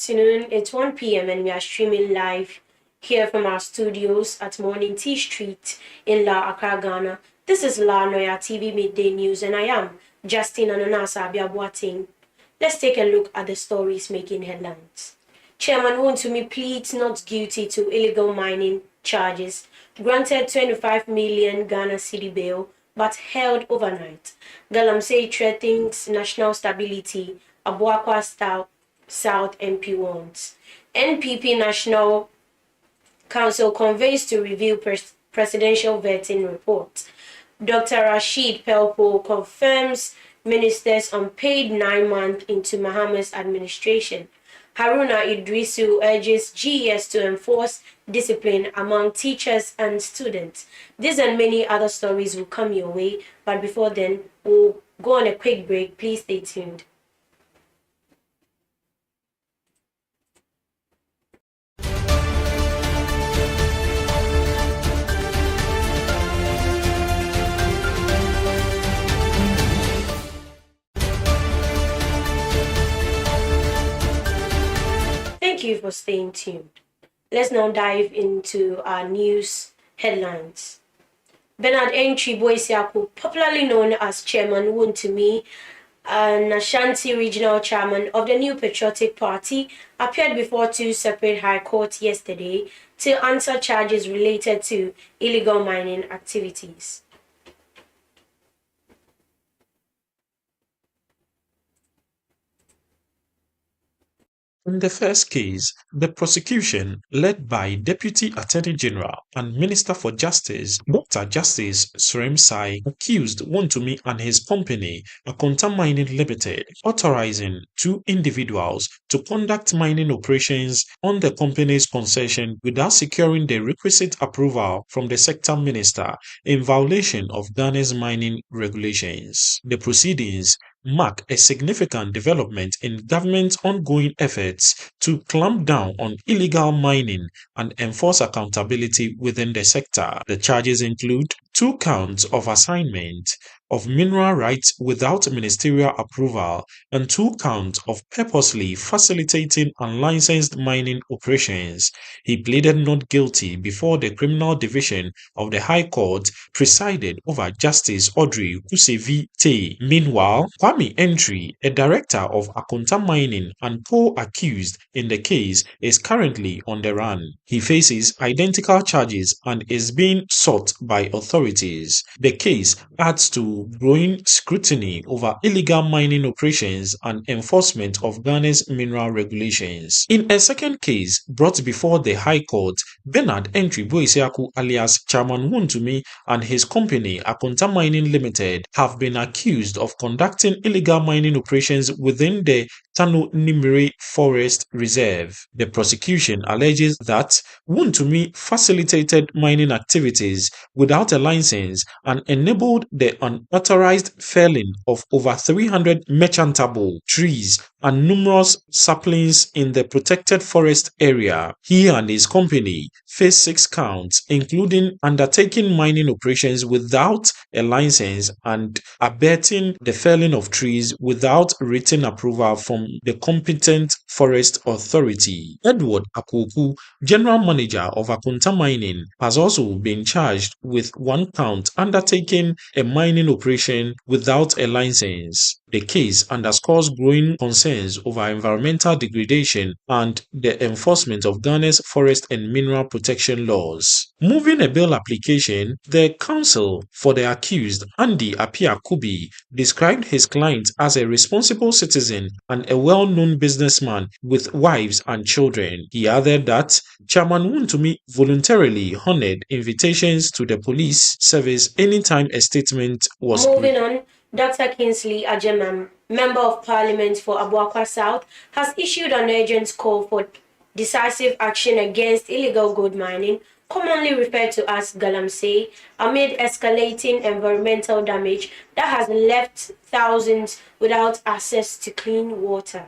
afternoon. It's 1 p.m. and we are streaming live here from our studios at Morning Tea Street in La Accra, Ghana. This is Noyaa Tv Midday News and I am Justin Ananasa Abiabuating. Let's take a look at the stories making headlines. Chairman Wontumi pleads not guilty to illegal mining charges, granted 25 million Ghana cedi bail, but held overnight. Galamsey threatens national stability. Abuakwa South MP wants. NPP National Council convenes to review presidential vetting report. Dr. Rashid Pelpo confirms ministers on paid 9 months into Mahama's administration. Haruna Idrisu urges GES to enforce discipline among teachers and students. These and many other stories will come your way, but before then, we'll go on a quick break. Please stay tuned. Thank you for staying tuned. Let's now dive into our news headlines. Bernard Entry Boisiaku, popularly known as Chairman Wontumi, an Ashanti regional chairman of the New Patriotic Party, appeared before 2 separate high courts yesterday to answer charges related to illegal mining activities. In the first case, the prosecution, led by Deputy Attorney General and Minister for Justice, Dr. Justice Sremsai, accused Wontumi and his company, Akonta Mining Limited, authorizing 2 individuals to conduct mining operations on the company's concession without securing the requisite approval from the sector minister, in violation of Ghana's mining regulations. The proceedings mark a significant development in government's ongoing efforts to clamp down on illegal mining and enforce accountability within the sector. The charges include 2 counts of assignment of mineral rights without ministerial approval and 2 counts of purposely facilitating unlicensed mining operations. He pleaded not guilty before the Criminal Division of the High Court, presided over Justice Audrey Kusevi-Tay. Meanwhile, Kwame Entry, a director of Akonta Mining and co-accused in the case, is currently on the run. He faces identical charges and is being sought by authorities. The case adds to growing scrutiny over illegal mining operations and enforcement of Ghana's mineral regulations. In a second case brought before the High Court, Bernard Entry Boisiaku alias Chairman Wontumi and his company Akonta Mining Limited have been accused of conducting illegal mining operations within the Tano Nimiri Forest Reserve. The prosecution alleges that Wontumi facilitated mining activities without a license and enabled the unauthorized felling of over 300 merchantable trees and numerous saplings in the protected forest area. He and his company face 6 counts, including undertaking mining operations without a license and abetting the felling of trees without written approval from the competent forest authority. Edward Akoku, general manager of Akonta Mining, has also been charged with 1 count undertaking a mining operation without a license. The case underscores growing concerns over environmental degradation and the enforcement of Ghana's forest and mineral protection laws. Moving a bail application, the counsel for the accused, Andy Apia Kubi, described his client as a responsible citizen and a well-known businessman with wives and children. He added that Chairman Wontumi voluntarily honored invitations to the police service anytime a statement was Moving on, Dr. Kingsley Ajemam, Member of Parliament for Abuakwa South, has issued an urgent call for decisive action against illegal gold mining, commonly referred to as galamsey, amid escalating environmental damage that has left thousands without access to clean water.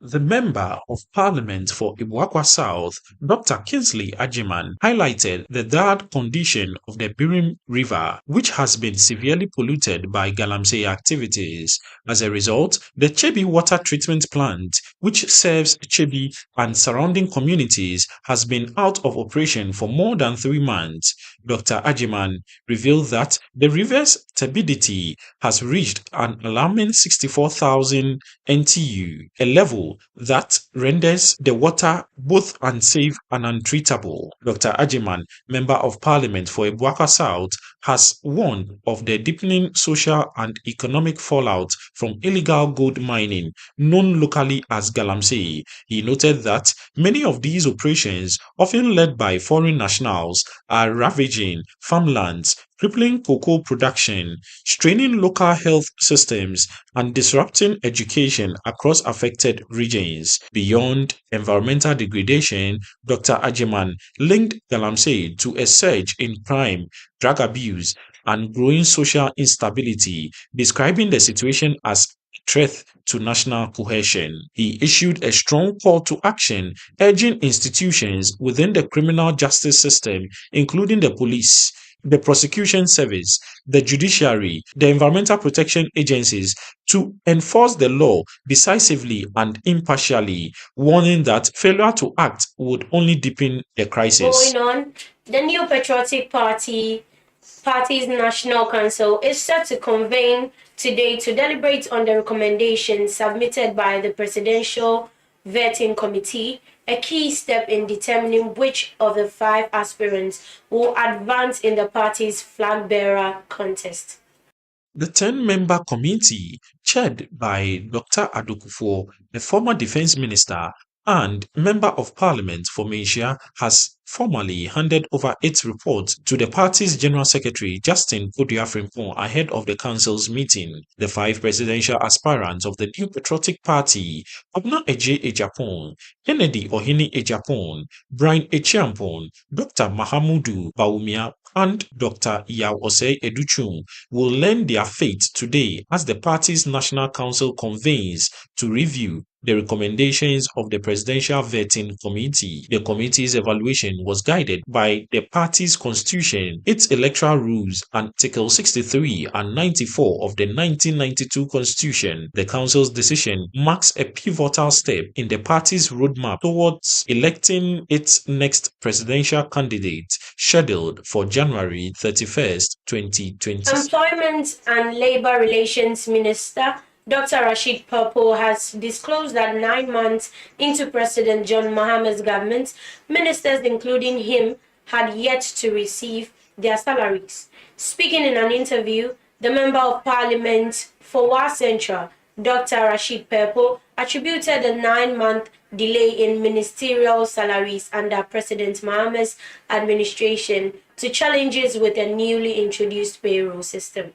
The Member of Parliament for Ibuakwa South, Dr. Kingsley Ajiman, highlighted the dire condition of the Birim River, which has been severely polluted by galamsey activities. As a result, the Chebi Water Treatment Plant, which serves Chebi and surrounding communities, has been out of operation for more than 3 months. Dr. Ajiman revealed that the river's turbidity has reached an alarming 64,000 NTU, a level that renders the water both unsafe and untreatable. Dr. Ajiman, Member of Parliament for Ibuakwa South, has warned of the deepening social and economic fallout from illegal gold mining, known locally as galamsey. He noted that many of these operations, often led by foreign nationals, are ravaging farmlands, crippling cocoa production, straining local health systems, and disrupting education across affected regions. Beyond environmental degradation, Dr. Ajiman linked galamsey to a surge in crime, drug abuse, and growing social instability, describing the situation as a threat to national cohesion. He issued a strong call to action, urging institutions within the criminal justice system, including the police, the prosecution service, the judiciary, the environmental protection agencies, to enforce the law decisively and impartially, warning that failure to act would only deepen the crisis. Going on, the New Patriotic Party's National Council is set to convene today to deliberate on the recommendations submitted by the Presidential Vetting Committee, a key step in determining which of the 5 aspirants will advance in the party's flag-bearer contest. The 10-member committee, chaired by Dr. Adokufo, a former defense minister and member of parliament for Malaysia, has formally handed over its report to the party's General Secretary Justin Kodia-Frimpong ahead of the council's meeting. The 5 presidential aspirants of the New Patriotic Party, Abna Eje Ejapon, Kennedy Ohini Ejapon, Brian Echiampon, Dr. Mahamudu Baumia, and Dr. Yao Osei Educhung, will learn their fate today as the party's National Council convenes to review the recommendations of the Presidential Vetting Committee. The committee's evaluation was guided by the party's constitution, its electoral rules, and Article 63 and 94 of the 1992 Constitution. The council's decision marks a pivotal step in the party's roadmap towards electing its next presidential candidate, scheduled for January 31st, 2020. Employment and Labor Relations Minister Dr. Rashid Purple has disclosed that 9 months into President John Mahama's government, ministers including him had yet to receive their salaries. Speaking in an interview, the Member of Parliament for Wa Central, Dr. Rashid Purple, attributed the 9-month delay in ministerial salaries under President Mahama's administration to challenges with a newly introduced payroll system.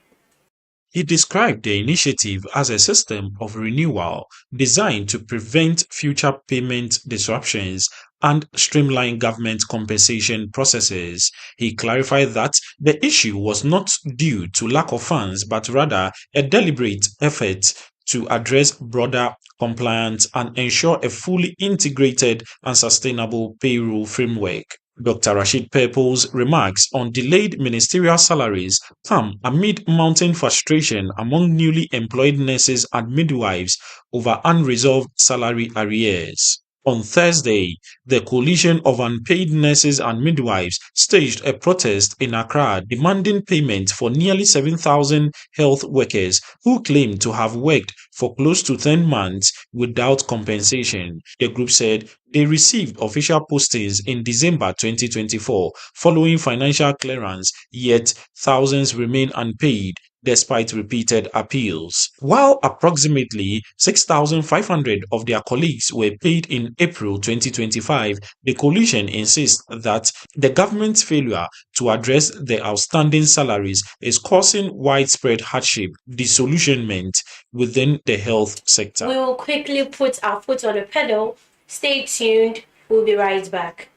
He described the initiative as a system of renewal designed to prevent future payment disruptions and streamline government compensation processes. He clarified that the issue was not due to lack of funds, but rather a deliberate effort to address broader compliance and ensure a fully integrated and sustainable payroll framework. Dr. Rashid Purple's remarks on delayed ministerial salaries come amid mounting frustration among newly employed nurses and midwives over unresolved salary arrears. On Thursday, the Coalition of Unpaid Nurses and Midwives staged a protest in Accra demanding payment for nearly 7,000 health workers who claim to have worked for close to 10 months without compensation. The group said they received official postings in December 2024 following financial clearance, yet thousands remain unpaid despite repeated appeals. While approximately 6,500 of their colleagues were paid in April 2025, the coalition insists that the government's failure to address the outstanding salaries is causing widespread hardship, disillusionment within the health sector. We will quickly put our foot on the pedal. Stay tuned. We'll be right back.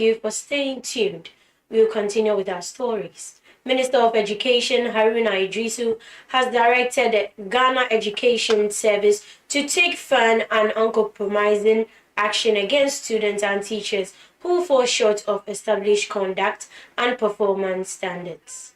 you for staying tuned. We'll continue with our stories. Minister of Education Haruna Idrisu has directed the Ghana Education Service to take firm and uncompromising action against students and teachers who fall short of established conduct and performance standards.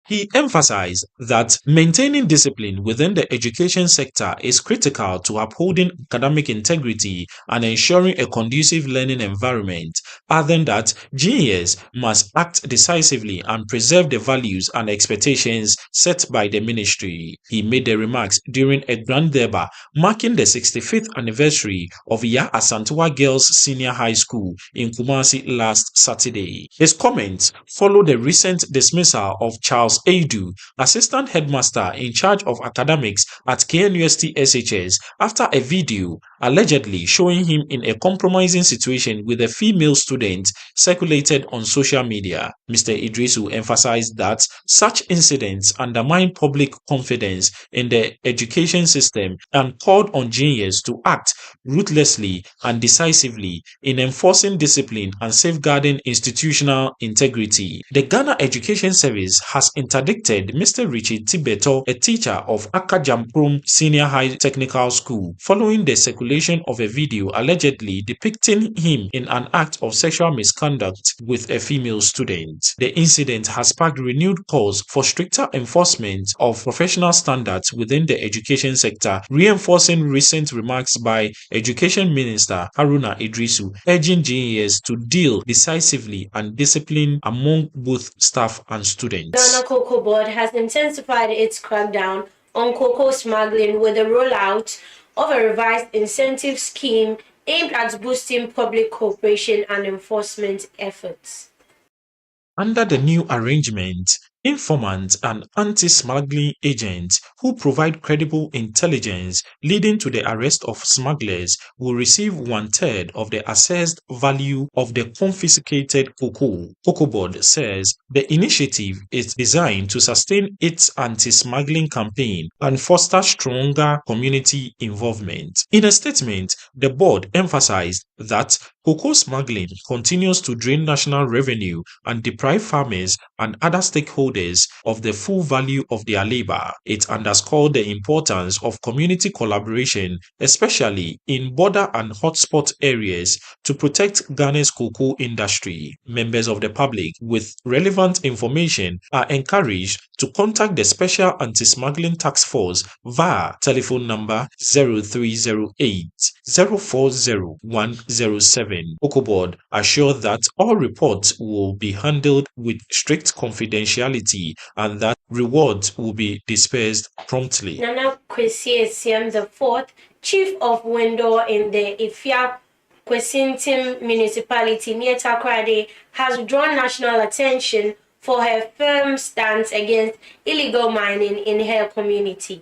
He emphasized that maintaining discipline within the education sector is critical to upholding academic integrity and ensuring a conducive learning environment, adding that GES must act decisively and preserve the values and expectations set by the ministry. He made the remarks during a grand durbar marking the 65th anniversary of Ya Asantewaa Girls Senior High School in Kumasi last Saturday. His comments followed the recent dismissal of Charles Adu, assistant headmaster in charge of academics at KNUST SHS, after a video allegedly showing him in a compromising situation with a female student circulated on social media. Mr. Idrisu emphasized that such incidents undermine public confidence in the education system and called on juniors to act ruthlessly and decisively in enforcing discipline and safeguarding institutional integrity. The Ghana Education Service has interdicted Mr. Richard Tibeto, a teacher of Akajamprum Senior High Technical School, following the circulation of a video allegedly depicting him in an act of sexual misconduct with a female student. The incident has sparked renewed calls for stricter enforcement of professional standards within the education sector, reinforcing recent remarks by Education Minister Haruna Idrisu, urging GES to deal decisively and discipline among both staff and students. Ghana Cocoa Board has intensified its crackdown on cocoa smuggling with the rollout of a revised incentive scheme aimed at boosting public cooperation and enforcement efforts. Under the new arrangement, informants and anti-smuggling agents who provide credible intelligence leading to the arrest of smugglers will receive 1/3 of the assessed value of the confiscated cocoa. Cocoa Board says the initiative is designed to sustain its anti-smuggling campaign and foster stronger community involvement. In a statement, the board emphasized that cocoa smuggling continues to drain national revenue and deprive farmers and other stakeholders of the full value of their labor. It underscored the importance of community collaboration, especially in border and hotspot areas, to protect Ghana's cocoa industry. Members of the public with relevant information are encouraged to contact the Special Anti-Smuggling Task Force via telephone number 0308 040 107. Cocoa Board assured that all reports will be handled with strict confidentiality and that rewards will be dispersed promptly. Nana Kwesi Esiam IV, Chief of Window in the Ifya Kwesintim municipality near Takoradi, has drawn national attention for her firm stance against illegal mining in her community.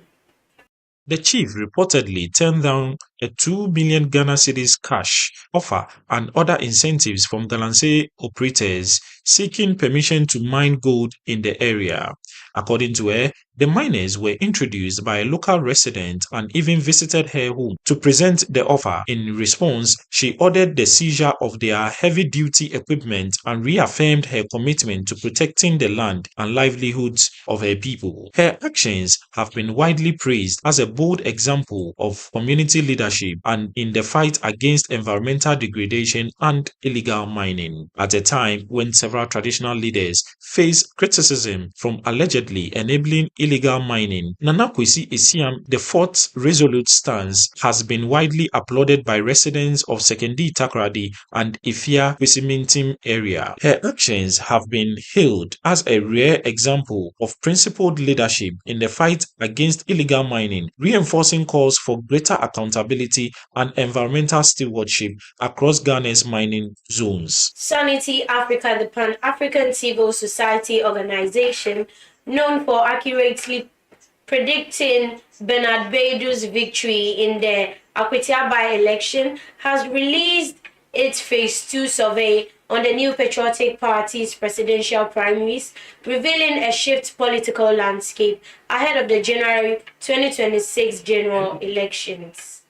The chief reportedly turned down a 2 million Ghana cedis cash offer and other incentives from Galamsey operators seeking permission to mine gold in the area. According to her, the miners were introduced by a local resident and even visited her home to present the offer. In response, she ordered the seizure of their heavy-duty equipment and reaffirmed her commitment to protecting the land and livelihoods of her people. Her actions have been widely praised as a bold example of community leadership and in the fight against environmental degradation and illegal mining. At a time when several traditional leaders face criticism from allegedly enabling illegal mining, Nana Kwesi Esiam IV's resolute stance has been widely applauded by residents of Sekondi Takoradi and Ifya Kwesimintim area. Her actions have been hailed as a rare example of principled leadership in the fight against illegal mining, reinforcing calls for greater accountability and environmental stewardship across Ghana's mining zones. Sanity Africa, the Pan-African civil society organization known for accurately predicting Bernard Baidu's victory in the Akwetia by-election, has released its Phase 2 survey on the new Patriotic Party's presidential primaries, revealing a shift political landscape ahead of the January 2026 general elections.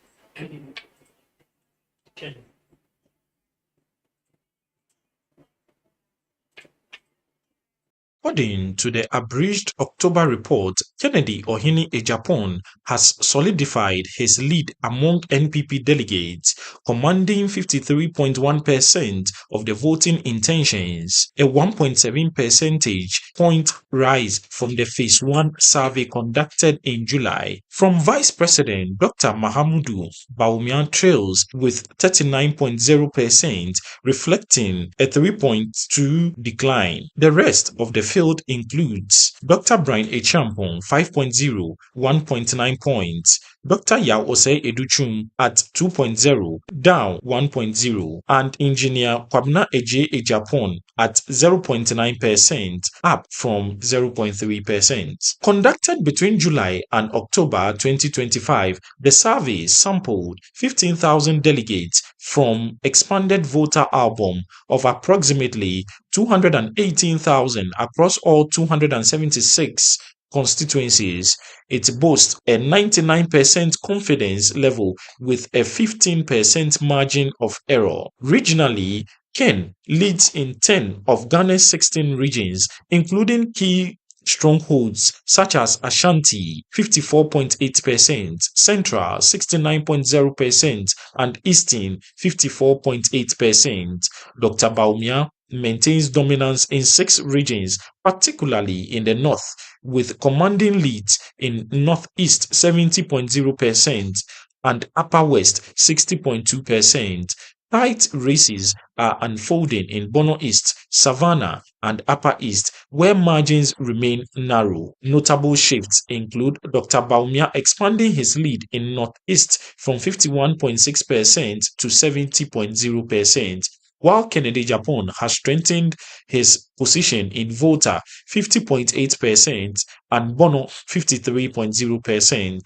According to the abridged October report, Kennedy Ohini Ejapon has solidified his lead among NPP delegates, commanding 53.1% of the voting intentions, a 1.7 percentage point rise from the Phase 1 survey conducted in July. From Vice President Dr. Mahamudu, Bawumia trails with 39.0%, reflecting a 3.2 decline. The rest of the field includes Dr. Brian Echampong 5.0, 1.9 points, Dr. Yao Osei Educhum at 2.0, down 1.0, and Engineer Kwabna Eje Ejapon at 0.9%, up from 0.3%. Conducted between July and October 2025, the survey sampled 15,000 delegates from expanded voter album of approximately 218,000 across all 276 constituencies. It boasts a 99% confidence level with a 15% margin of error. Regionally, Ken leads in 10 of Ghana's 16 regions, including key strongholds such as Ashanti 54.8%, Central 69.0%, and Eastern 54.8%. Dr. Bawumia maintains dominance in 6 regions, particularly in the north, with commanding leads in Northeast 70.0% and Upper West 60.2%. Tight races are unfolding in Bono East, Savannah, and Upper East, where margins remain narrow. Notable shifts include Dr. Bawumia expanding his lead in Northeast from 51.6% to 70.0%, while Kennedy Ejapon has strengthened his position in Volta 50.8% and Bono 53.0%.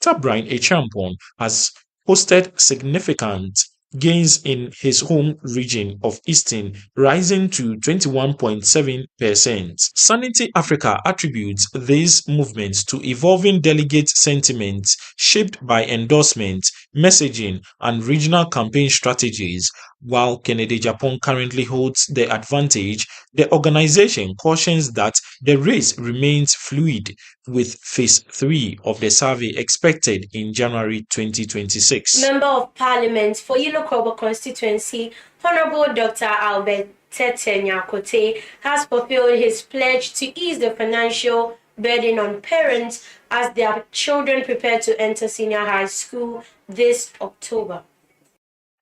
Dr. Brian Echampong has posted significant gains in his home region of Eastern, rising to 21.7%. Sanity Africa attributes these movements to evolving delegate sentiments shaped by endorsement, messaging, and regional campaign strategies. While Kennedy Ejapon currently holds the advantage, the organization cautions that the race remains fluid, with Phase 3 of the survey expected in January 2026. Member of Parliament for Ilokobo constituency, Honorable Dr. Albert Tete Nyakote, has fulfilled his pledge to ease the financial burden on parents as their children prepare to enter senior high school this October.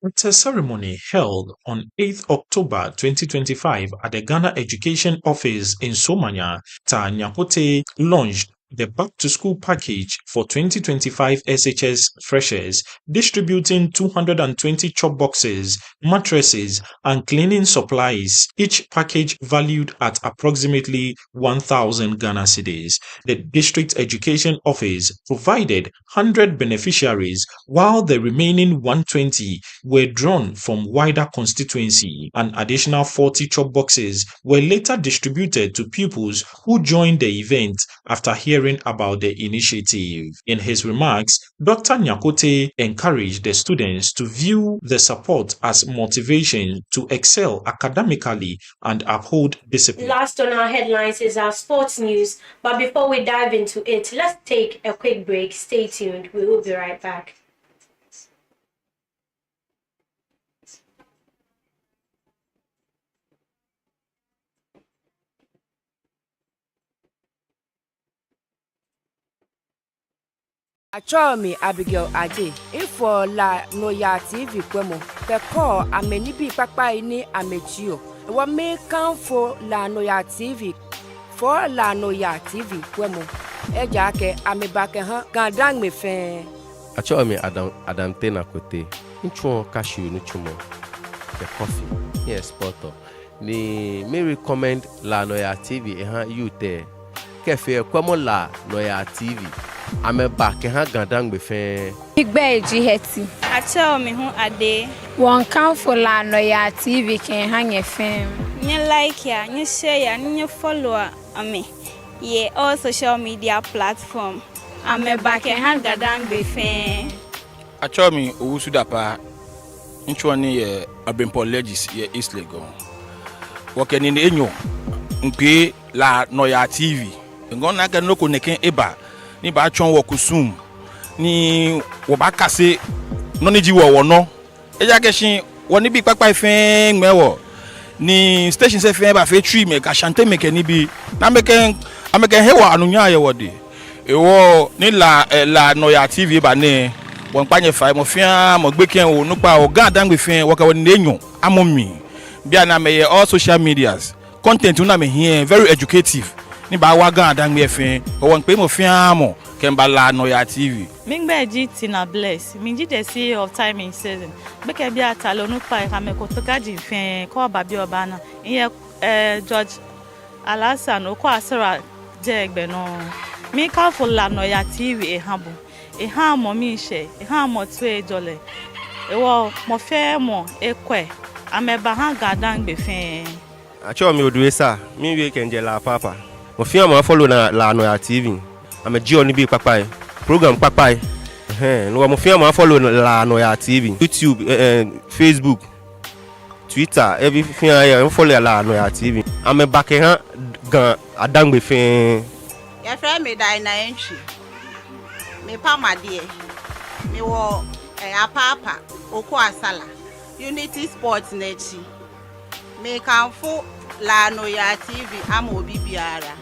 At a ceremony held on 8th October 2025 at the Ghana Education Office in Somanya, Nyakote launched the back-to-school package for 2025 SHS freshers, distributing 220 chop boxes, mattresses, and cleaning supplies, each package valued at approximately 1,000 Ghana cedis. The District Education Office provided 100 beneficiaries, while the remaining 120 were drawn from wider constituency. An additional 40 chop boxes were later distributed to pupils who joined the event after hearing about the initiative. In his remarks, Dr. Nyakote encouraged the students to view the support as motivation to excel academically and uphold discipline. Last on our headlines is our sports news, but before we dive into it, let's take a quick break. Stay tuned. We will be right back. Achomi Abigail Aje, info la Noyaa TV kwemo, the call amenibi papa ini amechio. Wa me kanfo la Noyaa TV, for la Noyaa TV kwemo. Ejake amebake ha DANGME fe. Achomi Adam Tena kote, inchuo cashew nuchumo, the coffee, yes poto. Ni me recommend la Noyaa TV youth kefe kwemo la Noyaa TV. I'm back in DANGME fe. Big Beji Hetty. Achomi hu ade. One count for la Noyaa TV can hang FM. Nye like ya, nye share ya, nye follow ame. Ye all social media platform. I'm back in DANGME fe. Achomi uwusudapa. Nchwani ye Abimpo Legis ye East Legon. Wakeni enyo. Mpe la Noyaa TV. Ngona ga no ko neken eba ni ba twon wo KUSUM ni wo ba kase no ni ji wo no. Eja keshin woni bi papa ife ngmewo ni station se fe ba fe tree me ka chante me ke ni bi na me ken ameken hewa anunya ye wode. Ewo ni la Noyaa TV ba ne won pa nye fa mo fia mo gbe ken o no pa o ga dangbe fe wo ka woni enyo amomi bia na me all social medias content una me here very educative ni ba wa ga dangbe fe o won pe mo fia mo ken ba la Noyaa TV. Mingbe GT na bless minji the CEO of time in season beke bia talo no pa ka me ko to ka ji fe ko ba bi oba na iye George Alasan o ko asara je egbe no mi ka fo la Noyaa TV habo ha mo mi she ha mo to ejole ewo mo fe mo ekwe ameba ha gadan gbe fe acho mi oduwe sa mi we kenje la papa mo fi am follow na la Noyaa TV am ji oni bi papa program papa no mo fi am follow la Noyaa TV YouTube Facebook Twitter everything I follow la Noyaa TV am back ha gan adangbe fe ya friend me dai na entry me pa madie me wo apapa oku asala Unity Sports nechi me kanfo la Noyaa TV am obi biara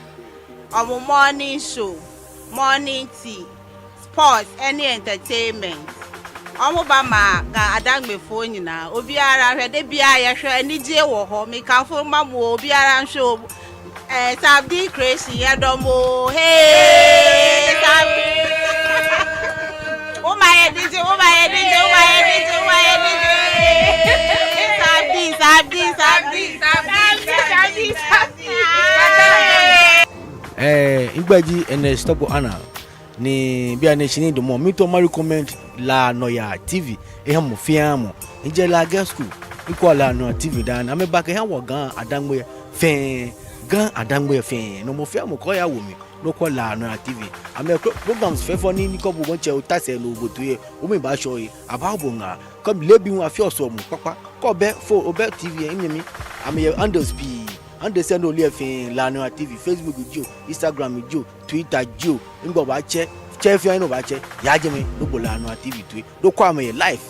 omo morning show morning tea sports any entertainment omo ba ma ga adangbe fo nyina obiara hwede bia ye hwe anije wo ho me kanfo ma mo obiara show Sabdi crazy yadomo hey Sabdi oh my DJ Igbaji and stop ana ni bia na chini do mo mi to recommend la Noyaa TV mo fiamo ije la girl school iko la Noyaa TV dan ame back he wo gan adangbe fe gan adangbe fe no mo fiamo ko ya wo mi no ko la Noyaa TV ame programs fe for ni ko bo che o tase no obodo ye o mi ba show yi about bonga come lebi wa fi oso mu papa ko be for obe TV enemi ame underspeed understand only fin la Noyaa TV Facebook jo Instagram jo Twitter jo ngbo ba che fi no ba che ya je me no bo la Noyaa TV to do kwa me live.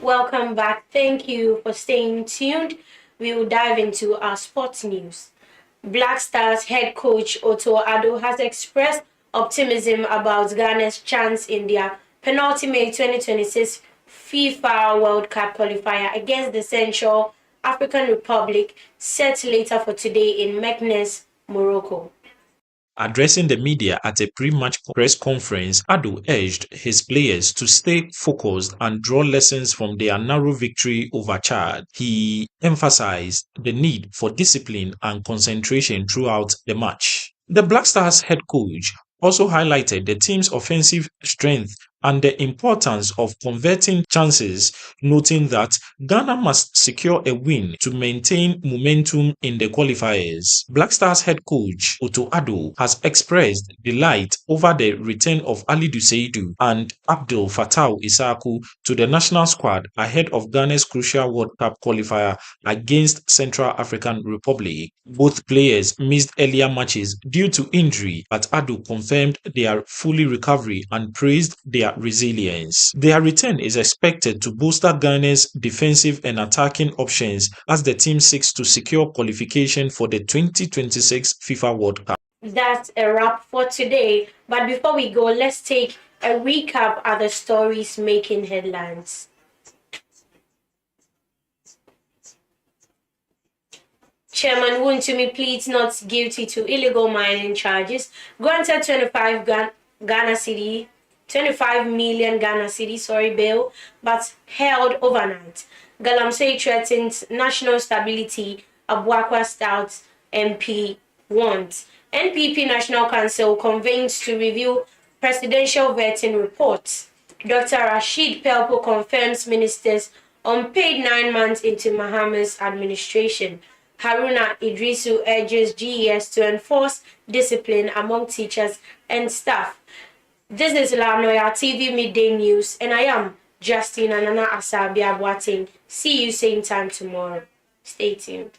Welcome back. Thank you for staying tuned. We will dive into our sports news. Black Stars head coach Otto Addo has expressed optimism about Ghana's chance in their penultimate 2026 FIFA World Cup qualifier against the Central African Republic, set later for today in Meknes, Morocco. Addressing the media at a pre-match press conference, Addo urged his players to stay focused and draw lessons from their narrow victory over Chad. He emphasized the need for discipline and concentration throughout the match. The Black Stars head coach also highlighted the team's offensive strength and the importance of converting chances, noting that Ghana must secure a win to maintain momentum in the qualifiers. Black Stars head coach Otto Addo has expressed delight over the return of Ali Duseidu and Abdul Fattah Isaku to the national squad ahead of Ghana's crucial World Cup qualifier against Central African Republic. Both players missed earlier matches due to injury, but Addo confirmed their fully recovery and praised their resilience. Their return is expected to bolster Ghana's defensive and attacking options as the team seeks to secure qualification for the 2026 FIFA World Cup. That's a wrap for today. But before we go, let's take a recap of the stories making headlines. Chairman Wontumi pleads not guilty to illegal mining charges, granted 25 million Ghana cedi bail, but held overnight. Galamsey threatens national stability, Abuakwa Stout MP wants. NPP National Council convenes to review presidential vetting reports. Dr. Rashid Pelpo confirms ministers unpaid 9 months into Mahama's administration. Haruna Idrisu urges GES to enforce discipline among teachers and staff. This is La Noyaa TV Midday News, and I am Justine Anana Asabia Boateng. See you same time tomorrow. Stay tuned.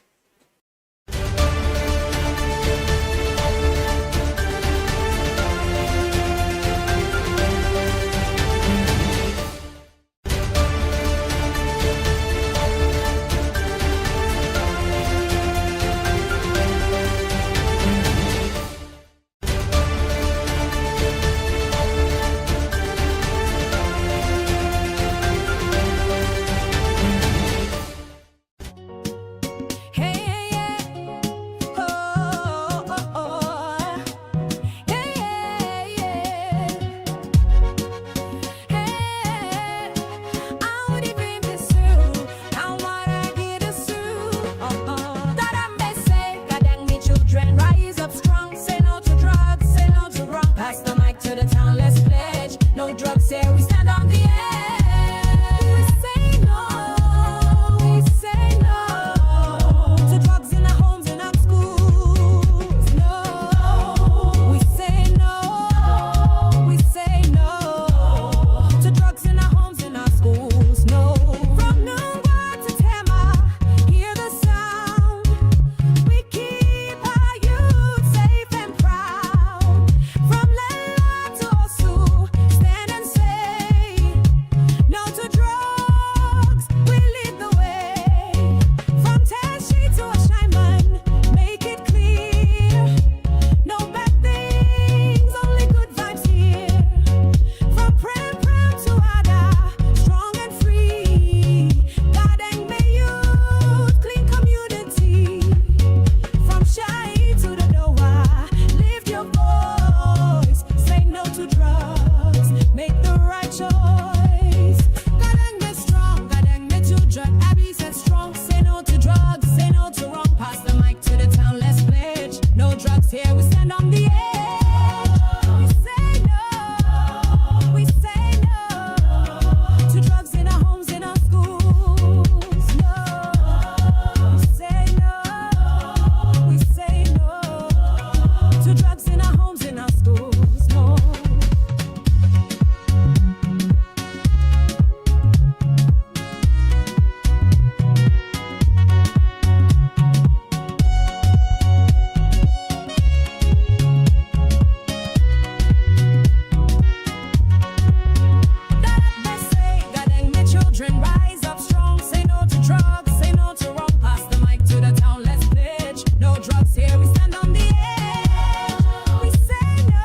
drugs. Here we stand on the edge. We say no.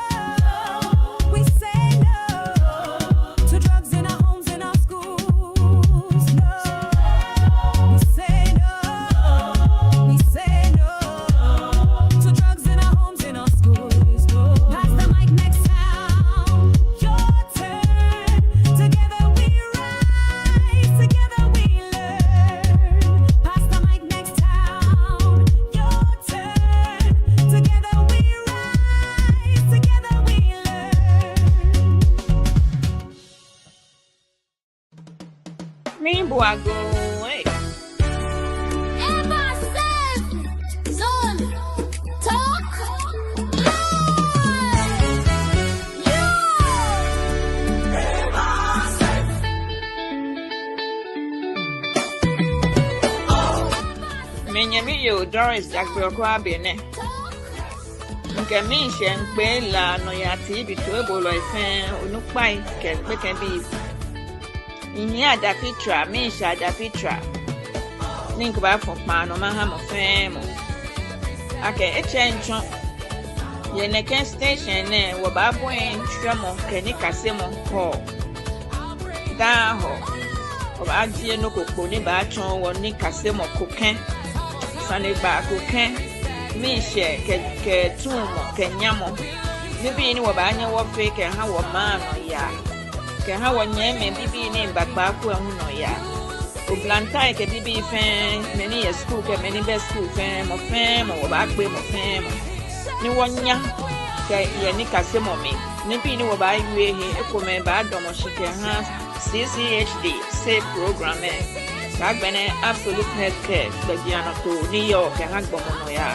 We say no to drugs in our homes, in our schools. No. We say no. We say no to drugs in our homes, in our schools. No. Pass the mic next time. Your turn. Together we rise. Together we learn. Pass the mic next time. Your turn. Together we rise. Together we learn. Me Buago, hey. Ever says, son, talk. Menyami yo Doris Jagboko Abene. Nke mi se npe la Noyaa TV to ebolo ifen onupai ke can be. Ihi adapitra mi se adapitra. Nink ba fun pa no ma ha mo fen mo. Ake echencho. Ye neken station ne wo ba buen twemo ke NIKASEMO ho. Da ho. Oba die no kokpo ni ba chon wo NIKASEMO koken. Sane ba koken. Mi she ke tumo ke nyamo. Bibi ni wo ba anya wo fe ke ha wo ma no ya. Ke ha wo nyeme bibi ni bagba ku ehu no ya. O blantai ke bibi fen many ye school ke many best school fen mo wo ba gbe mo fen mo. Ni wo nya ke ye NIKASEMO mi. Ni bi ni wo ba yue he e ko me ba do mo shike ha CCHD say program e. Kagbene absolute healthcare bagiano to New York and Hagbomo ya.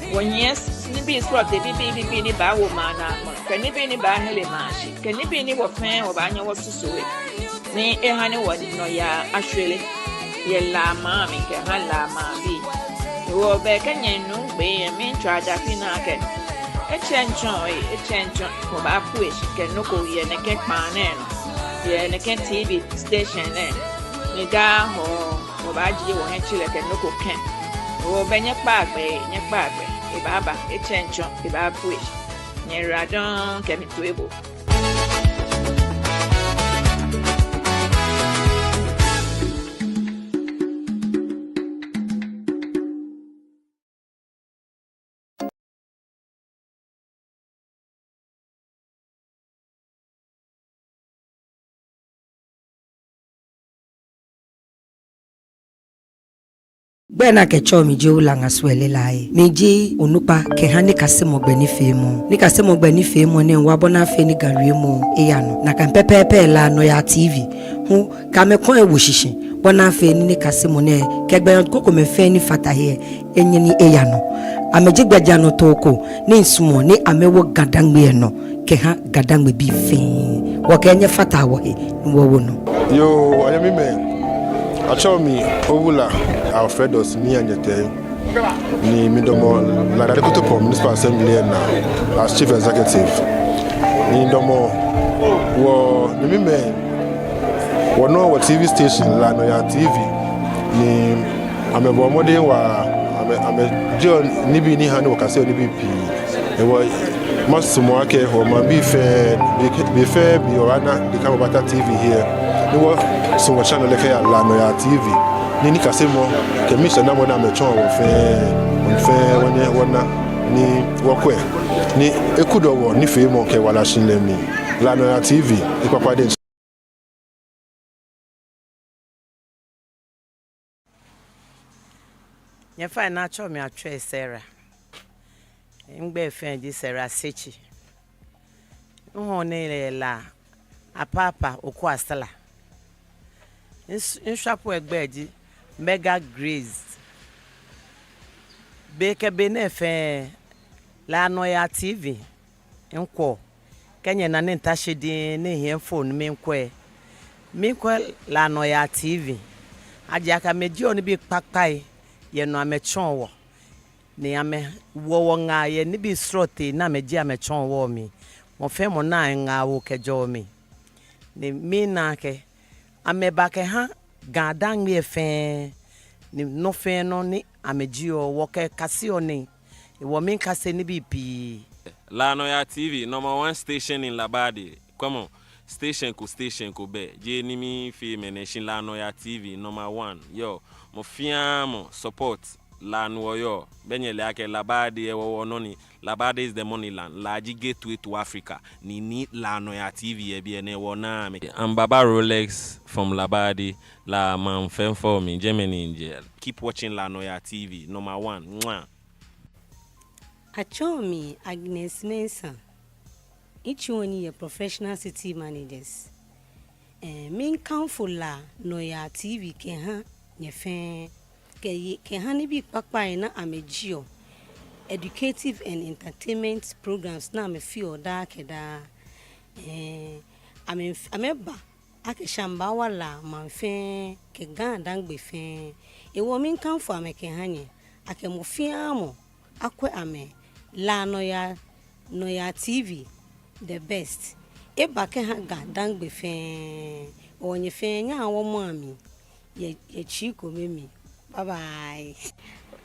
1 year ni bi slot de bibi ni ba wo mana mo. Kan ni bi ni ba hele mashi. Kan ni bi ni wo fen wo ba nya wo susuwe. Ni e ha ni wo no ya ahwele. Ye la ma mi ke ha la ma bi. Wo be kan yen nu be mi twa da fina ke. E chenchon wo ba pu e ke no ko ye ne ke pa ne no. Ye ne ke TV station ne. Ni da ho wo ba ji wo hen chile ke no ko ken. Wo be nye pagbe e baba e chenchon e ba pu e. Nye radon ke mi tuebo. Bena ke chomi je ulanga swele lai meji onupa ke ha NIKASEMO gbeni femo NIKASEMO gbeni femo ne wabona fe ni garimo eyano na kan pepepe la Noyaa TV hu ka me kon ewushishin bona fe ni NIKASEMO ne ke gbe koko me fe ni fata he enyini eyano ameji gbaja no toko ni nsumo ni amewo gadangbe no ke ha gadangbe bi fe wo ke nye fata wo he wo wo no yo ayami me Achomi Ovula Alfredos ni anyete ni midomo la Director for Municipal Assembly na as Chief Executive ni domo wo ni me wono wa TV station la Noyaa TV ni amebo modern wa ame John ni bi ni hanu wakase ni bi e wo masumo ake ho ma bi fe bi orana the Kamabata TV here ni wo so wa channel ke ya la Noyaa TV ni NIKASEMO ke mission na mo na me chon wo fe wona ni wokwe ni ekudo wo ni fe mo ke wala shinle mi la Noyaa TV ipapa de Nye fa na cho me atwe Sarah. Ngbe fe di Sarah sechi. Nho ne la apapa oku asala. Nshapo egbeji Mega Grace. Beke bene fe la Noyaa TV. Nko kenye na ne ntashedi ne hie phone me nkwe. Me nkwe la Noyaa TV. Aje aka meji oni bi papai ye no amechon wo. Ni ame wo nga ye ni bi srote na meji amechon wo mi. Mo fe mo na nga wo kejo mi. Ni mi na ke ameba ke ha GANDME fe ni no fe no ni amejio wo ke kase oni wo min kase ni bi pi La Noyaa TV, #1 station in Labadi. Come on, station ko be. Je ni mi fi mention La Noyaa TV #1. Yo, mo fiamo support la Noyo. Benye le ake Labadi e wo noni. Labadi is the money land. Laji gateway to Africa. Ni La Noyaa TV e bi ne wo na me. I'm Baba Rolex from Labadi. La man fen for me Germany in jail. Keep watching La Noyaa TV #1. Mwah. Achomi Agnes Mensah. Each one is professional city managers. Main council la Noyaa TV ke nyefe ke ni bi pakpa na amejio educative and entertainment programs na me feel da keda ameba ake shamba wala manfe ke gan dangbe fe e wo min council ameke hanye ake mo fiamo akwe ame La Noyaa TV the best e ba ke ha ga dangbe fe onye fe nya wo mami ye chiko memi bye bye.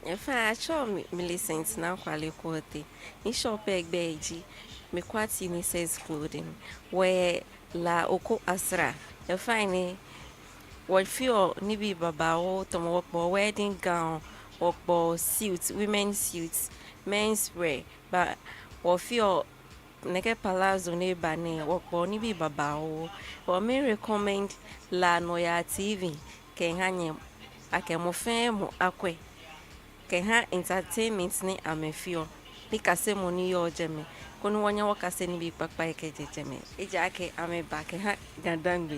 If I show me Millicent now quality, in shop beji, me kwati ni says clothing, where la oko asra, you find what feel nibi babao, tomo wedding gown, or suits, women's suits, men's wear, but what feel neke palazzo ne bane, or nibi babao, or may recommend La Noyaa TV, can hang ake mo femo akwe ke ha entertainment ni amefio NIKASEMO ni yo jeme kono wanya wakase ni bi pakpa ke jeme eja ake ame ba ke ha gadangbe